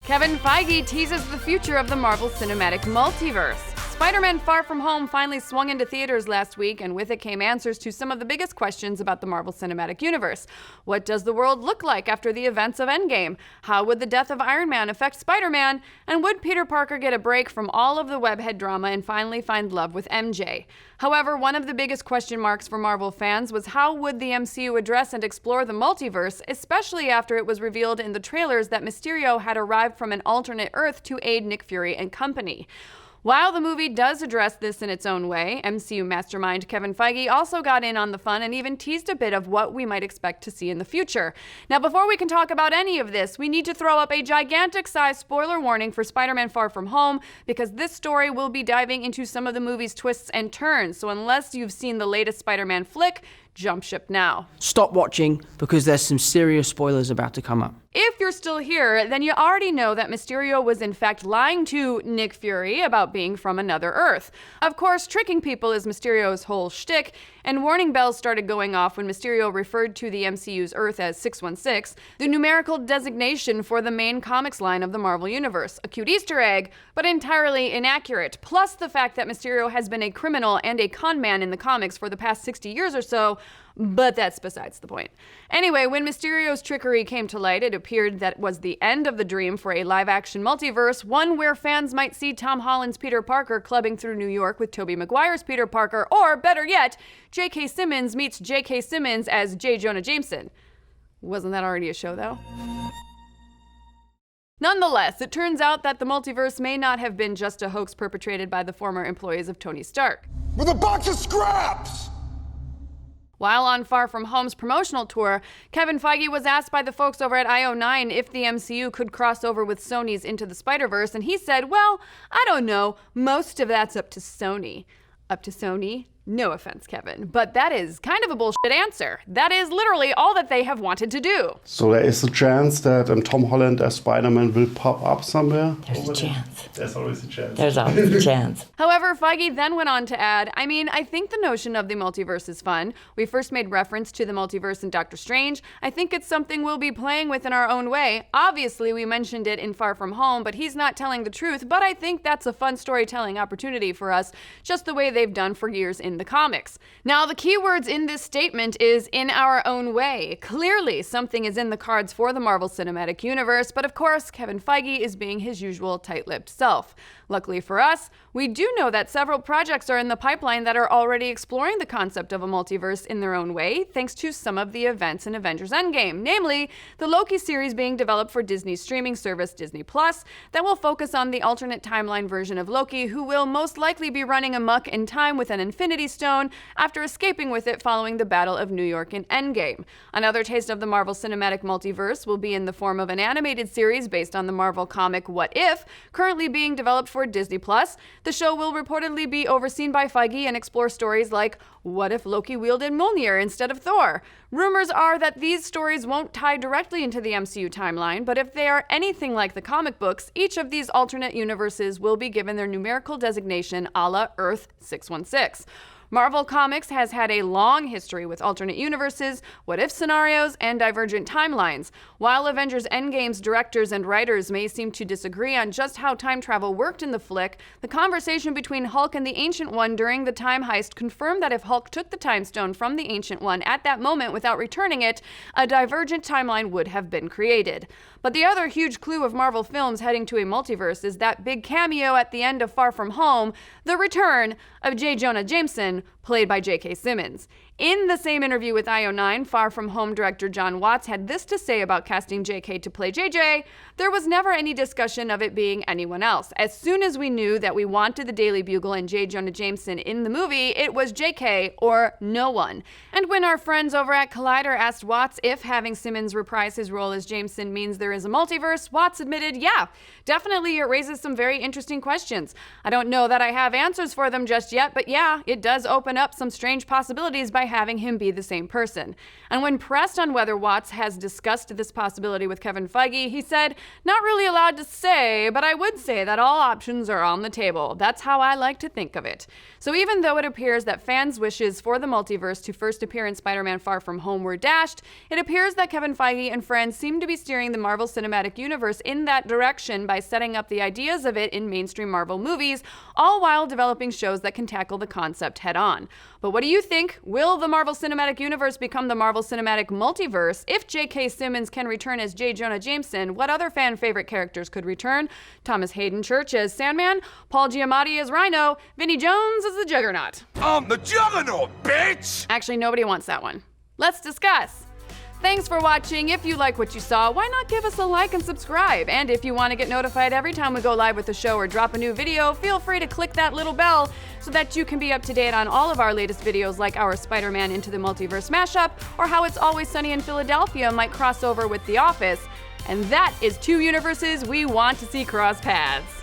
Kevin Feige teases the future of the Marvel Cinematic Multiverse. Spider-Man Far From Home finally swung into theaters last week, and with it came answers to some of the biggest questions about the Marvel Cinematic Universe. What does the world look like after the events of Endgame? How would the death of Iron Man affect Spider-Man? And would Peter Parker get a break from all of the webhead drama and finally find love with MJ? However, one of the biggest question marks for Marvel fans was how would the MCU address and explore the multiverse, especially after it was revealed in the trailers that Mysterio had arrived from an alternate Earth to aid Nick Fury and company. While the movie does address this in its own way, MCU mastermind Kevin Feige also got in on the fun and even teased a bit of what we might expect to see in the future. Now, before we can talk about any of this, we need to throw up a gigantic-sized spoiler warning for Spider-Man Far From Home, because this story will be diving into some of the movie's twists and turns. So unless you've seen the latest Spider-Man flick, jump ship now. Stop watching, because there's some serious spoilers about to come up. If you're still here, then you already know that Mysterio was in fact lying to Nick Fury about being from another Earth. Of course, tricking people is Mysterio's whole shtick, and warning bells started going off when Mysterio referred to the MCU's Earth as 616, the numerical designation for the main comics line of the Marvel Universe. A cute Easter egg, but entirely inaccurate. Plus the fact that Mysterio has been a criminal and a con man in the comics for the past 60 years or so, but that's besides the point. Anyway, when Mysterio's trickery came to light, it appeared that was the end of the dream for a live-action multiverse, one where fans might see Tom Holland's Peter Parker clubbing through New York with Tobey Maguire's Peter Parker, or better yet, J.K. Simmons meets J.K. Simmons as J. Jonah Jameson. Wasn't that already a show, though? Nonetheless, it turns out that the multiverse may not have been just a hoax perpetrated by the former employees of Tony Stark. With a box of scraps! While on Far From Home's promotional tour, Kevin Feige was asked by the folks over at IO9 if the MCU could cross over with Sony's Into the Spider-Verse, and he said, well, I don't know, most of that's up to Sony. Up to Sony? No offense, Kevin, but that is kind of a bullshit answer. That is literally all that they have wanted to do. So there is a chance that Tom Holland as Spider-Man will pop up somewhere? There's a chance. There's always a chance. There's always a chance. However, Feige then went on to add, I think the notion of the multiverse is fun. We first made reference to the multiverse in Doctor Strange. I think it's something we'll be playing with in our own way. Obviously, we mentioned it in Far From Home, but he's not telling the truth, but I think that's a fun storytelling opportunity for us, just the way they've done for years in the comics. Now, the key words in this statement is in our own way. Clearly, something is in the cards for the Marvel Cinematic Universe, but of course, Kevin Feige is being his usual tight-lipped self. Luckily for us, we do know that several projects are in the pipeline that are already exploring the concept of a multiverse in their own way, thanks to some of the events in Avengers Endgame, namely the Loki series being developed for Disney's streaming service Disney Plus that will focus on the alternate timeline version of Loki, who will most likely be running amok in time with an Infinity Stone after escaping with it following the Battle of New York in Endgame. Another taste of the Marvel Cinematic Multiverse will be in the form of an animated series based on the Marvel comic What If, currently being developed for Disney Plus. The show will reportedly be overseen by Feige and explore stories like, what if Loki wielded Mjolnir instead of Thor? Rumors are that these stories won't tie directly into the MCU timeline, but if they are anything like the comic books, each of these alternate universes will be given their numerical designation a la Earth 616. Marvel Comics has had a long history with alternate universes, what-if scenarios, and divergent timelines. While Avengers Endgame's directors and writers may seem to disagree on just how time travel worked in the flick, the conversation between Hulk and the Ancient One during the time heist confirmed that if Hulk took the Time Stone from the Ancient One at that moment without returning it, a divergent timeline would have been created. But the other huge clue of Marvel films heading to a multiverse is that big cameo at the end of Far From Home, the return of J. Jonah Jameson, played by J.K. Simmons. In the same interview with IO9, Far From Home director John Watts had this to say about casting J.K. to play J.J. There was never any discussion of it being anyone else. As soon as we knew that we wanted the Daily Bugle and J. Jonah Jameson in the movie, it was J.K. or no one. And when our friends over at Collider asked Watts if having Simmons reprise his role as Jameson means there is a multiverse, Watts admitted, yeah, definitely it raises some very interesting questions. I don't know that I have answers for them just yet, but yeah, it does open up some strange possibilities by having him be the same person. And when pressed on whether Watts has discussed this possibility with Kevin Feige, he said, "Not really allowed to say, but I would say that all options are on the table. That's how I like to think of it." So even though it appears that fans' wishes for the multiverse to first appear in Spider-Man Far From Home were dashed, it appears that Kevin Feige and friends seem to be steering the Marvel Cinematic Universe in that direction by setting up the ideas of it in mainstream Marvel movies, all while developing shows that can tackle the concept head-on. But what do you think? Will the Marvel Cinematic Universe become the Marvel Cinematic Multiverse? If J.K. Simmons can return as J. Jonah Jameson, what other fan favorite characters could return? Thomas Hayden Church as Sandman, Paul Giamatti as Rhino, Vinnie Jones as the Juggernaut. I'm the Juggernaut, bitch! Actually, nobody wants that one. Let's discuss. Thanks for watching. If you like what you saw, why not give us a like and subscribe? And if you want to get notified every time we go live with the show or drop a new video, feel free to click that little bell so that you can be up to date on all of our latest videos, like our Spider-Man Into the Multiverse mashup, or how It's Always Sunny in Philadelphia might cross over with The Office. And that is two universes we want to see cross paths.